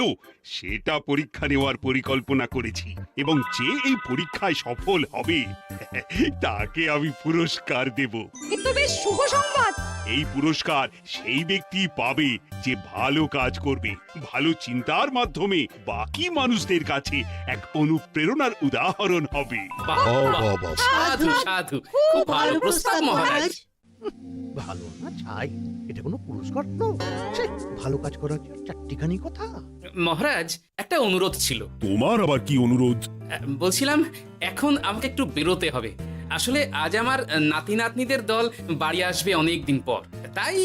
তো সেটা পরীক্ষা নেওয়ার পরিকল্পনা করেছি এবং যে এই পরীক্ষায় সফল হবে তাকে আমি পুরস্কার দেব। কিন্তু বেশ শুভ সংবাদ। এই পুরস্কার সেই ব্যক্তি পাবে যে ভালো কাজ করবে, ভালো চিন্তার মাধ্যমে বাকি মানুষদের কাছে এক অনুপ্রেরণার উদাহরণ হবে। বাহ, বাহ, সাধু সাধু, খুব ভালো প্রস্তাব মহারাজ। ভালো না চাই, এটা কোনো পুরস্কার তো? ছে, ভালো কাজ করার চারটিখানি কথা। মহারাজ, একটা অনুরোধ ছিল। তোমার আবার কি অনুরোধ? বলছিলাম এখন আমাকে একটু বেরোতে হবে। আসলে আজ আমার নাতি নাতনিদের দল বাড়ি আসবে অনেক দিন পর, তাই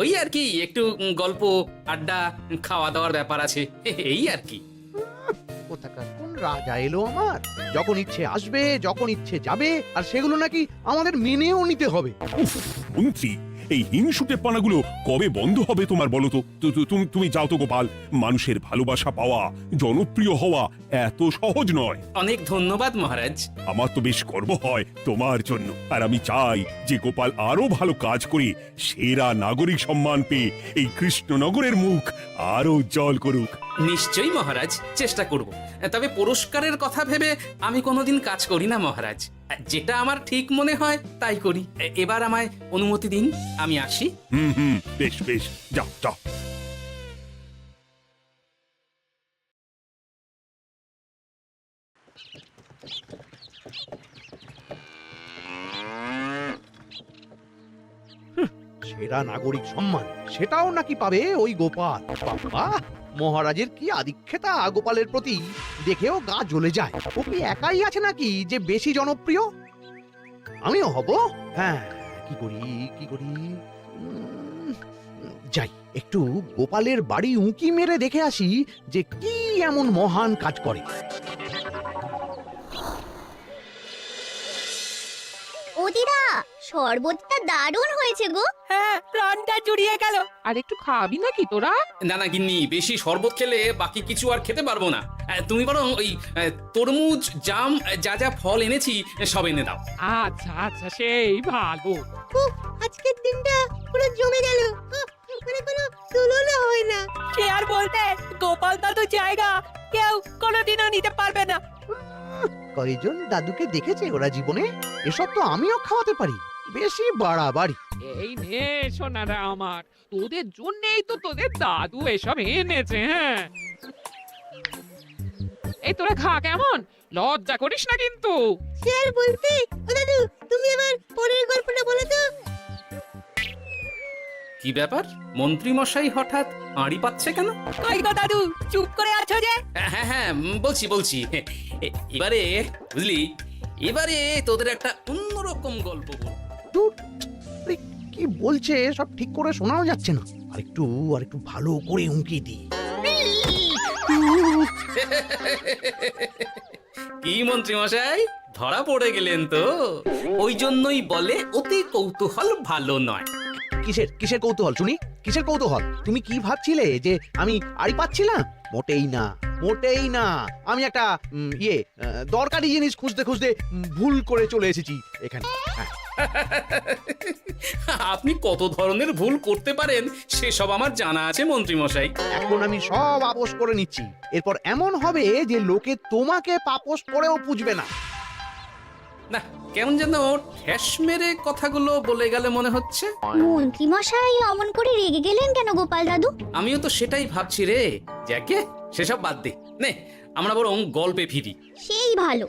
ওই আর কি একটু গল্প আড্ডা খাওয়া দাওয়ার ব্যাপার আছে, এই আর কি। কোথাকার কোন রাজা এলো আমার, যখন ইচ্ছে আসবে যখন ইচ্ছে যাবে, আর সেগুলো নাকি আমাদের মেনেও নিতে হবে। মন্ত্রী, এই হিংসুটে পানাগুলো কবে বন্ধ হবে তোমার বলো তো? তুমি যাও তো গোপাল। মানুষের ভালোবাসা পাওয়া, জনপ্রিয় হওয়া এত সহজ নয়। অনেক ধন্যবাদ মহারাজ। আমার তো বেশ গর্ব হয় তোমার জন্য, আর আমি চাই যে গোপাল আরো ভালো কাজ করে সেরা নাগরিক সম্মান পেয়ে এই কৃষ্ণনগরের মুখ আরো উজ্জ্বল করুক। নিশ্চয়ই মহারাজ, চেষ্টা করব। তবে পুরস্কারের কথা ভেবে আমি কোনোদিন কাজ করি না মহারাজ, যেটা আমার ঠিক মনে হয় তাই করি। এবার আমায় অনুমতি দিন, আমি আসি। হুম, বেশ বেশ, যাও যাও। সেরা নাগরিক সম্মান সেটাও নাকি পাবে ওই গোপাল। বাবা, মহারাজের কি আদিক্ষেতা গোপালের প্রতি, দেখেও গা জ্বলে যায়। ও কি একাই আছে নাকি যে বেশি জনপ্রিয়? আমিও হব। হ্যাঁ, কি করি কি করি, যাই একটু গোপালের বাড়ি উঁকি মেরে দেখে আসি যে কি এমন মহান কাজ করে। ও দিদা, শরবতটা দারুণ হয়েছে গো। হ্যাঁ, প্রাণটা জুড়িয়ে গেল। আর একটু খাবি নাকি তোরা? না না গিন্নি, বেশি শরবত খেলে বাকি কিছু আর খেতে পারবো না। তুমি বরং ওই তরমুজ, জাম, যা যা ফল এনেছি সব এনে দাও। আচ্ছা আচ্ছা, সেই ভালো। আজকের দিনটা পুরো জমে গেল, মানে কোনো তুলনা হয় না। সে আর বলতে, গোপাল দাদু জায়গা কেউ কোনোদিনও নিতে পারবে না। কয়জন দাদুকে দেখেছে ওরা জীবনে? এসব তো আমিও খাওয়াতে পারি, বেশি বাড়াবাড়ি। এই নে সোনারা আমার, তোদের জন্যই তো তোদের দাদু এসব এনেছে। হ্যাঁ, এই তোরা খা, কেমন লজ্জা করিস না কিন্তু। সে আর বলতে, ও দাদু তুমি এবার পরের গল্পটা বলো তো। কি ব্যাপার, মন্ত্রী মশাই হঠাৎ আড়ি পাচ্ছে কেন? কই গো দাদু, চুপ করে আছো যে? হ্যাঁ হ্যাঁ, বলছি। এবারে বুঝলি, এবারে তোদের একটা অন্যরকম গল্প বল। ধুর, আরে কি বলছে সব ঠিক করে শোনাও যাচ্ছে না। আর একটু ভালো করে উঁকি দিই। কি মন্ত্রী মশাই, ধরা পড়ে গেলেন তো? ওই জন্যই বলে অতি কৌতূহল ভালো নয়। কিসের কৌতূহল শুনি, কিসের কৌতূহল? তুমি কি ভাবছিলে যে আমি আড়ি পাচ্ছিলাম? মোটেই না, মোটেই না। আমি একটা দরকারি জিনিস খুঁজতে খুঁজতে ভুল করে চলে এসেছি এখানে। হ্যাঁ। আপনি কত ধরনের ভুল করতে পারেন সেসব আমার জানা আছে মন্ত্রী মশাই। এখন আমি সব আপোষ করে নিচ্ছি। এরপর এমন হবে যে লোকে তোমাকে পাপোশ করেও পুজবে না। না, কেমন যেন ঠেস মেরে কথাগুলো বলে গেলে মনে হচ্ছে। মন্ত্রী মশাই অমন করে রেগে গেলেন কেন গোপাল দাদু? আমিও তো সেটাই ভাবছি রে। যাকে সেসব বাদ দে, নে আমরা বরং গল্পে ফিরি। সেই ভালো।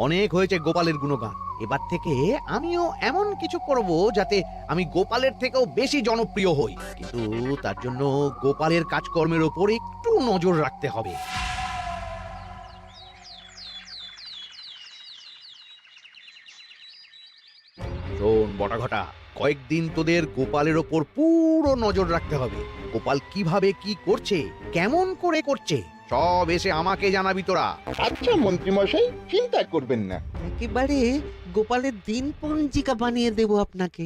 অনেক হয়েছে গোপালের গুণগান। এবার থেকে আমিও এমন কিছু করব যাতে আমি গোপালের থেকেও বেশি জনপ্রিয় হই। কিন্তু তার জন্য গোপালের কাজকর্মের ওপর একটু নজর রাখতে হবে। শোন বটাঘটা, কয়েকদিন তোদের গোপালের ওপর পুরো নজর রাখতে হবে। গোপাল কিভাবে কি করছে, কেমন করে করছে, সব এসে আমাকে জানাবি তোরা। আচ্ছা মন্ত্রীমশাই, চিন্তা করবেন না। একেবারে গোপালের দিন পঞ্জিকা বানিয়ে দেব আপনাকে।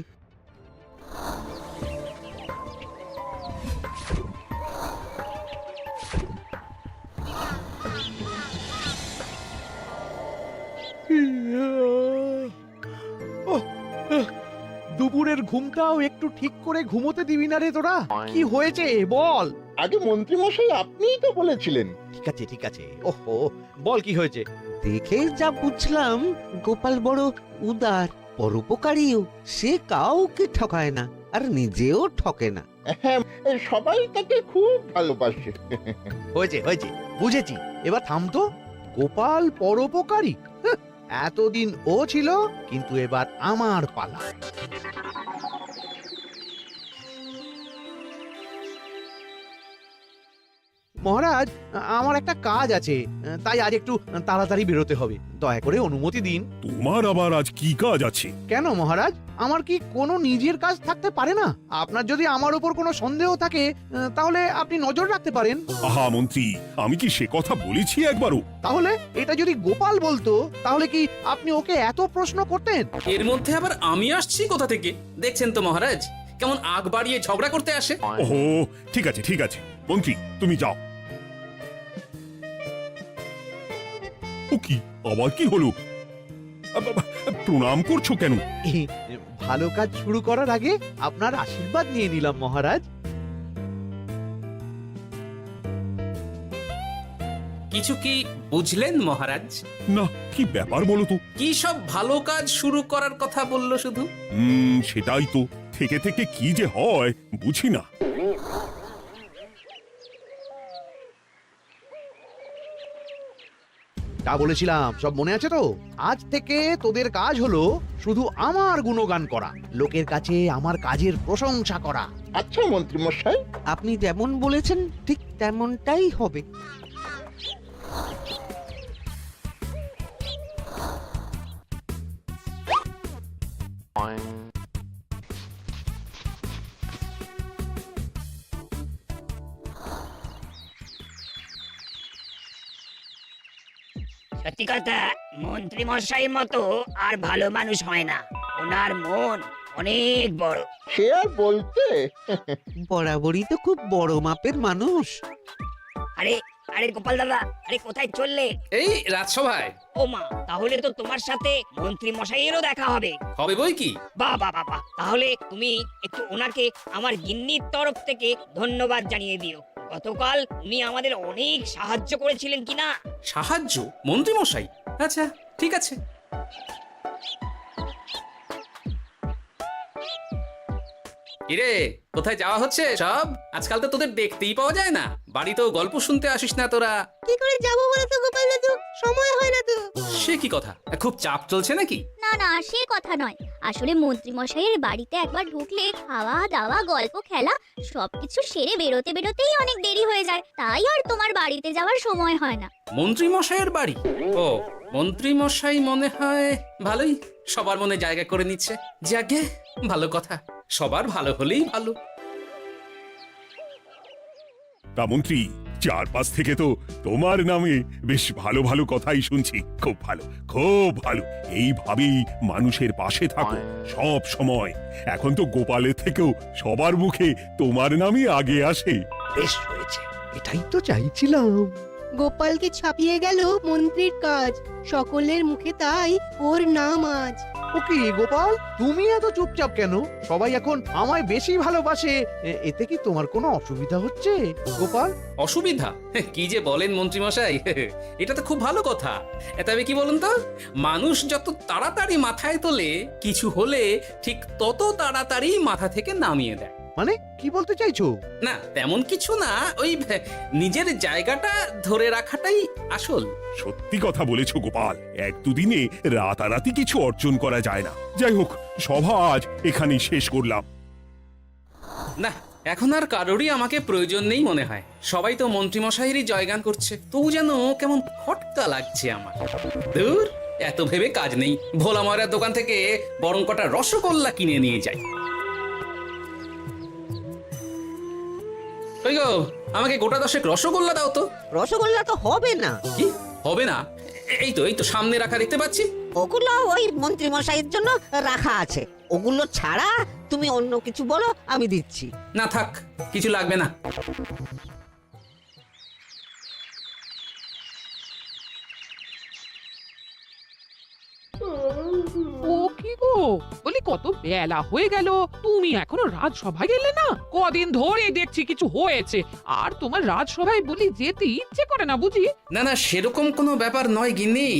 ওহ, দুপুরের ঘুমটাও একটু ঠিক করে ঘুমোতে দিবি না রে তোরা? কি হয়েছে বল। আগে মন্ত্রী মশাই আপনিই তো বলেছিলেন। ঠিক আছে ওহো, বল কি হয়েছে। দেখে যা বুঝলাম গোপাল বড় উদার, পরোপকারীও। সে কাউকে ঠকায় না, আর নিজেও ঠকে না। হ্যাঁ, সবাই তাকে খুব ভালোবাসে। হয়েছে বুঝেছি। এবার থাম তো। গোপাল পরোপকারী? হাহ, এতদিন ও ছিল, কিন্তু এবার আমার পালা। মহারাজ, আমার একটা কাজ আছে, তাই আজ একটু তাড়াতাড়ি বেরোতে হবে। দয়া করে অনুমতি দিন। তোমার আবার আজ কি কাজ আছে? কেন মহারাজ, আমার কি কোনো নিজের কাজ থাকতে পারে না? আপনার যদি আমার উপর কোনো সন্দেহ থাকে, তাহলে আপনি নজর রাখতে পারেন। আহা মন্ত্রী, আমি কি সে কথা বলেছি একবারও? তাহলে এটা যদি গোপাল বলতো, তাহলে কি আপনি ওকে এত প্রশ্ন করতেন? এর মধ্যে আবার আমি আসছি কোথা থেকে? দেখছেন তো মহারাজ, কেমন আগ বাড়িয়ে ঝগড়া করতে আসে। ওহো, ঠিক আছে মন্ত্রী, তুমি যাও। ও কি, আবার কি হলো? প্রণাম করছো কেন? ভালো কাজ শুরু করার আগে আপনার আশীর্বাদ নিয়ে নিলাম মহারাজ। কিছু কি বুঝলেন মহারাজ? না, কি ব্যাপার বলো তো? কি সব ভালো কাজ শুরু করার কথা বললো শুধু? সেটাই তো, থেকে থেকে কি যে হয় বুঝি না। তা বলেছিলাম, সব মনে আছে তো? আজ থেকে তোদের কাজ হলো শুধু আমার গুণগান করা, লোকের কাছে আমার কাজের প্রশংসা করা। আচ্ছা মন্ত্রী মশাই। আপনি যেমন বলেছেন ঠিক তেমনটাই হবে। সত্যি কথা, মন্ত্রী মশাই মতো আর ভালো মানুষ হয় না। ওনার মন অনেক বড়। সে আর বলতে। বরাবরই তো খুব বড় মাপের মানুষ। আরে আরে গোপাল দাদা, আরে কোথায় চললে? এই রাজসভায়। ও মা, তাহলে তো তোমার সাথে মন্ত্রী মশাইয়েরও দেখা হবে। হবে বই কি? বাহ বাহ বাহ বাহ, তাহলে তুমি একটু ওনাকে আমার গিন্নির তরফ থেকে ধন্যবাদ জানিয়ে দিও। গতকাল উনি আমাদের অনেক সাহায্য করেছিলেন কিনা। সাহায্য? মন্ত্রী মশাই? আচ্ছা, ঠিক আছে। কিরে, কোথায় যাওয়া হচ্ছে সব? আজকাল তো তোদের দেখতেই পাওয়া যায় না। বাড়িতেও গল্প শুনতে আসিস না তোরা। কি করে যাবো বলো তো গোপাল দাদু, সময় হয় না তো। সে কি কথা? খুব চাপ চলছে নাকি? না না, সে কথা নয়। আসলে মন্ত্রী মশাইয়ের বাড়িতে একবার ঢুকলে খাওয়া দাওয়া গল্প খেলা সবকিছু সেরে বেরোতে বেরোতেই অনেক দেরি হয়ে যায়, তাই আর তোমার বাড়িতে যাওয়ার সময় হয় না। মন্ত্রী মশাইয়ের বাড়ি? ও, মন্ত্রী মশাই মনে হয় ভালোই সবার মনে জায়গা করে নিচ্ছে। যাকে ভালো কথা, সবার ভালো হলেই ভালো। তা মন্ত্রী, চারপাশ থেকে তো তোমার নামে বেশ ভালো ভালো কথাই শুনছি। খুব ভালো। এইভাবেই মানুষের পাশে থাকো সব সময়। এখন তো গোপালের থেকেও সবার মুখে তোমার নামই আগে আসে। বেশ হয়েছে, এটাই তো চাইছিলাম। গোপালকে ছাপিয়ে গেল মন্ত্রীর কাজ, সকলের মুখে তাই ওর নাম আজ। ওকে গোপাল, তুমি এত চুপচাপ কেন? সবাই এখন আমায় বেশি ভালোবাসে, এতে কি তোমার কোনো অসুবিধা হচ্ছে গোপাল? অসুবিধা? কি যে বলেন মন্ত্রী মশাই, এটা তো খুব ভালো কথা। তবে কি বলুন তো, মানুষ যত তাড়াতাড়ি মাথায় তোলে, কিছু হলে ঠিক তত তাড়াতাড়ি মাথা থেকে নামিয়ে দেয়। মানে কি বলতে চাইছো? না, তেমন কিছু না, ওই নিজের জায়গাটা ধরে রাখাটাই আসল। সত্যি কথা বলেছো গোপাল, এক দুদিনে রাতারাতি কিছু অর্জন করা যায় না। যাই হোক, সভা আজ এখানেই শেষ করলাম। না, এখন আর কারোরই আমাকে প্রয়োজন নেই মনে হয়। সবাই তো মন্ত্রী মশাইয়েরই জয়গান করছে, তবু যেন কেমন খটকা লাগছে আমার। দূর, এত ভেবে কাজ নেই। ভোলা ময়রার দোকান থেকে বরং কটা রসগোল্লা কিনে নিয়ে যাই। ওই গো, আমাকে গোটা 10 রসগোল্লা দাও তো। রসগোল্লা তো হবে না। কি হবে না? এই তো সামনে রাখা দেখতে পাচ্ছি। ওগুলো ওই মন্ত্রী মশাইয়ের জন্য রাখা আছে। ওগুলো ছাড়া তুমি অন্য কিছু বলো, আমি দিচ্ছি। না থাক, কিছু লাগবে না। বলি কত বেলা হয়ে গেল, তুমি এখনো রাজসভায় গেলে না? কদিন ধরে দেখছি কিছু হয়েছে, আর তোমার রাজসভায় বলি যেতে ইচ্ছে করে না বুঝি? না না, সেরকম কোনো ব্যাপার নয় গিন্নি।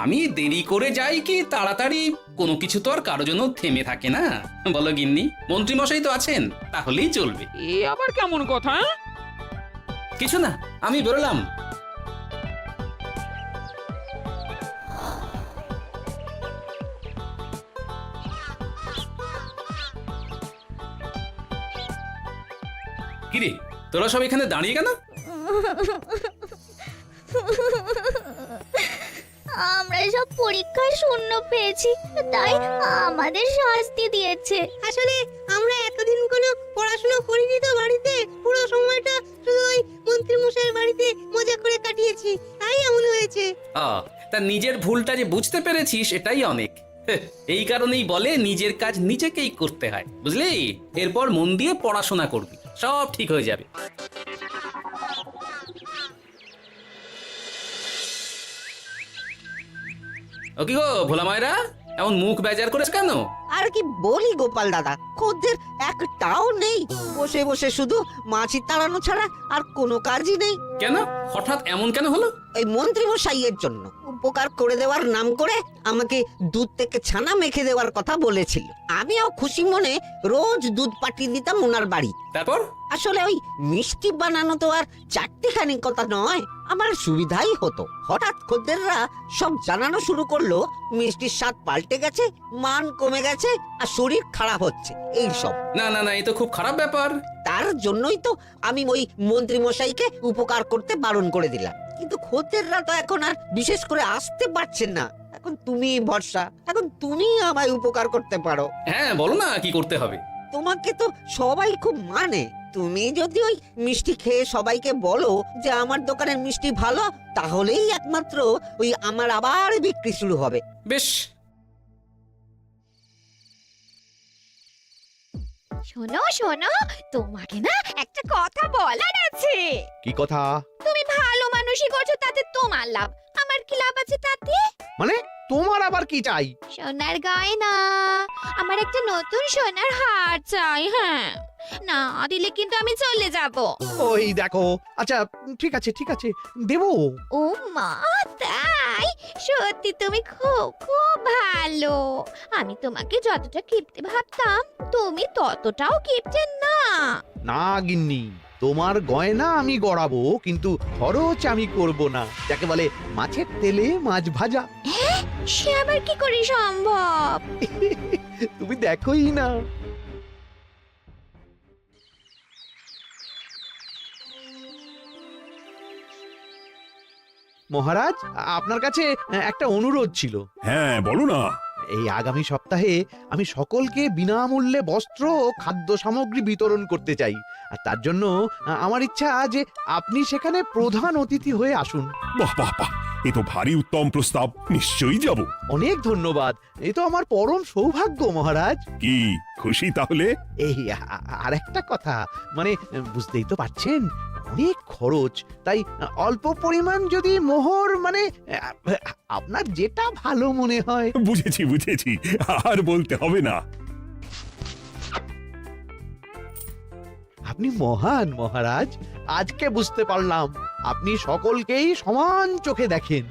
আমি দেরি করে যাই কি তাড়াতাড়ি, কোনো কিছু তো আর কারো জন্য থেমে থাকে না। বলো গিন্নি, মন্ত্রী মশাই তো আছেন, তাহলেই চলবে। এ আবার কেমন কথা? কিছু না, আমি বেরোলাম। কিরে, তোরা সব এখানে দাঁড়িয়ে কেন? আমরা সব পরীক্ষায় শূন্য পেয়েছি, তাই আমাদের শাস্তি দিয়েছে। আসলে আমরা এতদিন কোনো পড়াশোনা করিনি তো বাড়িতে, পুরো সময়টা শুধু ওই মন্ত্রী মশাইয়ের বাড়িতে মজা করে কাটিয়েছি, তাই এমন হয়েছে। তা নিজের ভুলটা যে বুঝতে পেরেছিস এটাই অনেক। এই কারণেই বলে নিজের কাজ নিজেকেই করতে হয়, বুঝলি? এরপর মন দিয়ে পড়াশোনা করবি, সব ঠিক হয়ে যাবে। ও কি গো ভোলা মায়েরা, এমন মুখ বেজার করেছ কেন? আর কি বলি গোপাল দাদা, খদ্দের একটাও নেই, বসে বসে শুধু মাছি তাড়ানো ছাড়া আর কোনো কাজই নেই। কেন হঠাৎ এমন কেন হলো? এই মন্ত্রী মশাইয়ের জন্য উপকার করে দেওয়ার নাম করে আমাকে দুধ থেকে ছানা মেখে দেওয়ার কথা বলেছিল। আমিও খুশি মনে রোজ দুধ পাঠিয়ে দিতাম ওনার বাড়ি। তারপর? আসলে ওই মিষ্টি বানানো তো আর চারটিখানি কথা নয়, আমার সুবিধাই হতো। হঠাৎ খদ্দেররা সব জানানো শুরু করলো মিষ্টির স্বাদ পাল্টে গেছে, মান কমে গেছে, আর শরীর খারাপ হচ্ছে, এই সব। না না না, এই তো খুব খারাপ ব্যাপার। তার জন্যই তো আমি ওই মন্ত্রী মশাইকে উপকার করতে বারণ করে দিলাম। কিন্তু খদ্দেররা তো এখন আর বিশেষ করে আসতে পারছেন না। এখন তুমি ভরসা, এখন তুমি আমায় উপকার করতে পারো। হ্যাঁ বলো না, কি করতে হবে? তোমাকে তো সবাই খুব মানে। তুমি যদি ওই মিষ্টি খেয়ে সবাইকে বলো যে আমার দোকানের মিষ্টি ভালো, তাহলেই একমাত্র ওই আমার আবার বিক্রি শুরু হবে। বেশ। শোনো শোনো, তোমাকে না একটা কথা বলার আছে। কি কথা? তুমি ভালো মানুষই করছো, তাতে তোমার লাভ, আমার কি লাভ আছে তাতে? মানে তোমার আবার কি চাই? সোনার গয়না, আমার একটা নতুন সোনার হার চাই। হ্যাঁ, না দিলে কিন্তু আমি চলে যাব। ওই দেখো, আচ্ছা ঠিক আছে ঠিক আছে, দেবো। ও মা, তাই? সত্যি তুমি খুব খুব ভালো। আমি তোমাকে যতটা কিপটে ভাবতাম, তুমি ততটাও কিপটে না। না গিন্নি, তোমার গয়না আমি গড়াবো, কিন্তু খরচ আমি করব না। যাকে বলে মাছের তেলে মাছ ভাজা। সে আবার কি করে সম্ভব? তুমি দেখোই না। মহারাজ, আপনার কাছে একটা অনুরোধ ছিল। হ্যাঁ বলো না। এই আগামী সপ্তাহে আমি সকলকে বিনামূল্যে বস্ত্র ও খাদ্য সামগ্রী বিতরণ করতে চাই, আর তার জন্য আমার ইচ্ছা যে আপনি সেখানে প্রধান অতিথি হয়ে আসুন। বাহ বাহ বাহ, এ তো ভারী উত্তম প্রস্তাব, নিশ্চয়ই যাব। অনেক ধন্যবাদ, এ তো আমার পরম সৌভাগ্য মহারাজ। কি খুশি তাহলে? এই আর একটা কথা, মানে বুঝতেই তো পারছেন অনেক খরচ, তাই অল্প পরিমাণ যদি মোহর, মানে আপনার যেটা ভালো মনে হয়। বুঝেছি বুঝেছি, আর বলতে হবে না। আপনি মহান মহারাজ, আজকে বুঝতে পারলাম আপনি সকলকেই সমান চোখে দেখেন।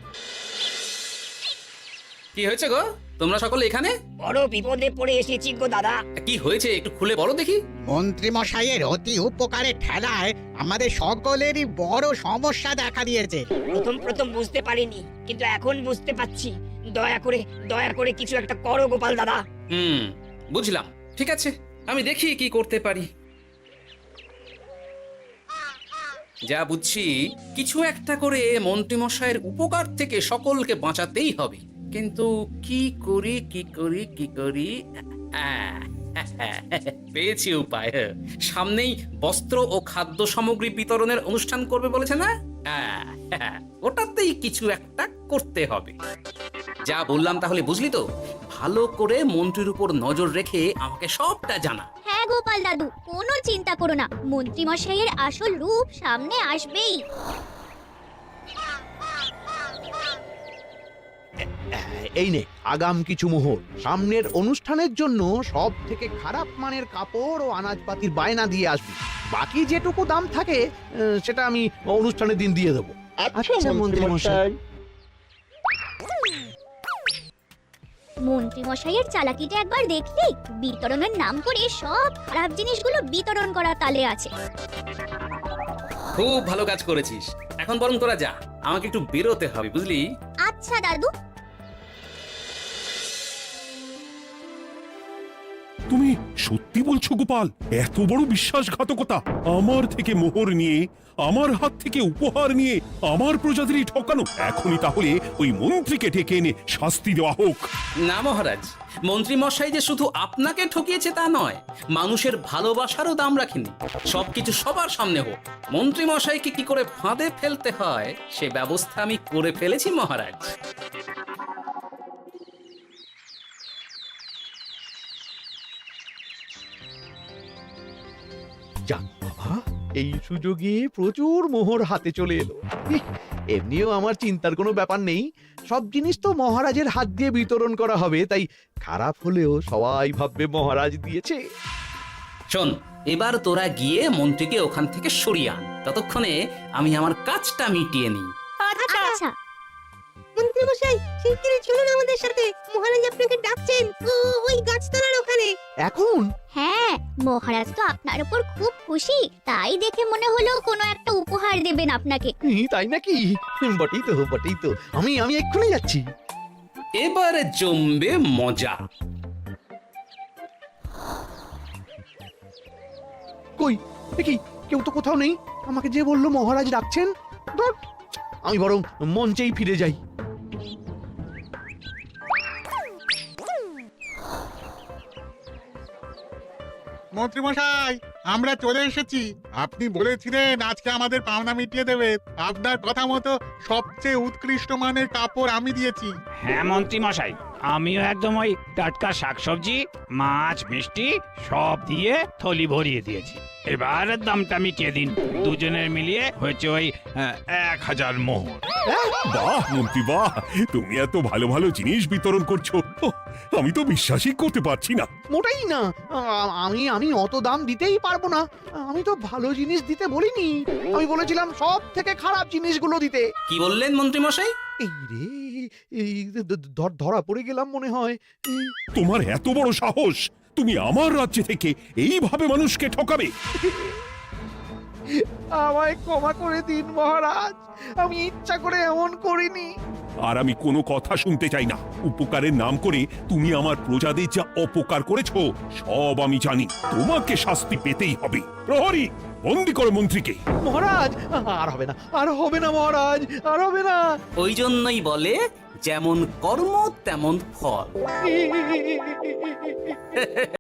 কি হয়েছে গো, তোমরা সকলে এখানে? বড় বিপদে পড়ে এসেছি গো দাদা। কি হয়েছে একটু খুলে বলো দেখি। মন্ত্রী মশাইয়ের অতি উপকারের ঠেলায় আমাদের সকলেরই বড় সমস্যা দেখা দিয়েছে। প্রথম বুঝতে পারিনি, কিন্তু এখন বুঝতে পারছি। দয়া করে কিছু একটা করো গোপাল দাদা। বুঝলাম, ঠিক আছে, আমি দেখি কি করতে পারি। যা বুঝছি, কিছু একটা করে মন্ত্রী মশাইয়ের উপকার থেকে সকলকে বাঁচাতেই হবে। কিন্তু কি করি পেয়েছি উপায়। সামনেই বস্ত্র ও খাদ্য সামগ্রী বিতরণের অনুষ্ঠান করবে বলেছে না? ওটাতেই কিছু একটা করতে হবে। যা বললাম তাহলে বুঝলি তো? ভালো করে মন্ত্রীর উপর নজর রেখে আমাকে সবটা জানা। হ্যাঁ গোপাল দাদু, কোনো চিন্তা করো না, মন্ত্রী মশাইয়ের আসল রূপ সামনে আসবেই। এই নে আগাম কিছু মোহর। সামনের অনুষ্ঠানের জন্য সব থেকে খারাপ মানের কাপড় ও আনাজপাতির বায়না দিয়ে আসবি। বাকি যেটুকু দাম থাকে সেটা আমি অনুষ্ঠানের দিন দিয়ে দেবো। আচ্ছা মন্ত্রী মশাই। মন্ত্রী মশাইয়ের চালাকিটা একবার দেখলি? বিতরণের নাম করে সব খারাপ জিনিসগুলো বিতরণ করার তালে আছে। খুব ভালো কাজ করেছিস। এখন বরং তোরা যা, আমাকে একটু বেরোতে হবে বুঝলি। আচ্ছা দাদু। তুমি সত্যি বলছো গোপাল? এত বড় বিশ্বাসঘাতকতা! আমার থেকে মোহর নিয়ে, আমার হাত থেকে উপহার নিয়ে আমার প্রজাদেরই ঠকানো। এখনই তাহলে ওই মন্ত্রীকে ডেকে এনে শাস্তি দেওয়া হোক। না মহারাজ, মন্ত্রী মশাই যে শুধু আপনাকে ঠকিয়েছে তা নয়, মানুষের ভালোবাসারও দাম রাখেনি। সবকিছু সবার সামনে হোক। মন্ত্রী মশাইকে কি করে ফাঁদে ফেলতে হয় সে ব্যবস্থা আমি করে ফেলেছি মহারাজ। যাক বাবা, এই সুযোগে প্রচুর মোহর হাতে চলে এলো। ইহ, এমনিও আমার চিন্তার কোনো ব্যাপার নেই। সব জিনিস তো মহারাজের হাত দিয়ে বিতরণ করা হবে, তাই খারাপ হলেও সবাই ভাববে মহারাজ দিয়েছে। শোন, এবার তোরা গিয়ে মন্ত্রীকে ওখান থেকে সরিয়ে আন। ততক্ষণে আমি আমার কাজটা মিটিয়ে নিই। আচ্ছা। মন্ত্রী মশাই শিগগিরই চলুন আমাদের সাথে, মহারাজ আপনাকে ডাকছেন ওই গাছতলার ওখানে। এখন হ্যাঁ, মহারাজ তো আপনার উপর খুব খুশি, তাই দেখে মনে হলো কোনো একটা উপহার দেবেন আপনাকে। তাই নাকি? বটেই তো আমি এক্ষুনি যাচ্ছি। এবারে জমবে মজা। কই দেখি কেউ তো কোথাও নেই। আমাকে যে বললো মহারাজ ডাকছেন, ধুর, আমি বরং মঞ্চেই ফিরে যাই। মন্ত্রী মশাই, আমরা চলে এসেছি। আপনি বলেছিলেন আজকে আমাদের পাওনা মিটিয়ে দেবে। আপনার কথা মতো সবচেয়ে উৎকৃষ্ট মানের কাপড় আমি দিয়েছি। হ্যাঁ মন্ত্রী মশাই, আমিও একদম ওই টাটকা শাকসবজি, মাছ, মিষ্টি সব দিয়ে থলি ভরিয়ে দিয়েছি। এবার দামটা মিটিয়ে দিন। দুজনের মিলিয়ে হয়েছে ওই 1000 মোহর। বাহ মন্ত্রী বাহ, তুমি এত ভালো ভালো জিনিস বিতরণ করছো, ওহ, আমি তো বিশ্বাসই করতে পারছি না। মোটেই না, আমি অত দাম দিতেই পারবো না। আমি তো ভালো জিনিস দিতে বলিনি, আমি বলেছিলাম সব থেকে খারাপ জিনিসগুলো দিতে। কি বললেন মন্ত্রী মশাই? এই রে, এই ধরা পড়ে গেলাম মনে হয়। তোমার এত বড় সাহস, তুমি আমার রাজ্য থেকে এইভাবে মানুষকে ঠকাবে? আমায় ক্ষমা করে দিন মহারাজ, আমি ইচ্ছা করে এমন করিনি। আর আমি কোনো কথা শুনতে চাই না। উপকারের নাম করে তুমি আমার প্রজাদের যা অপকার করেছো সব আমি জানি। তোমাকে শাস্তি পেতেই হবে। প্রহরী, বন্দি করো মন্ত্রীকে। মহারাজ, আর হবে না, আর হবে না মহারাজ, আর হবে না। ওই জন্যই বলে যেমন কর্ম তেমন ফল।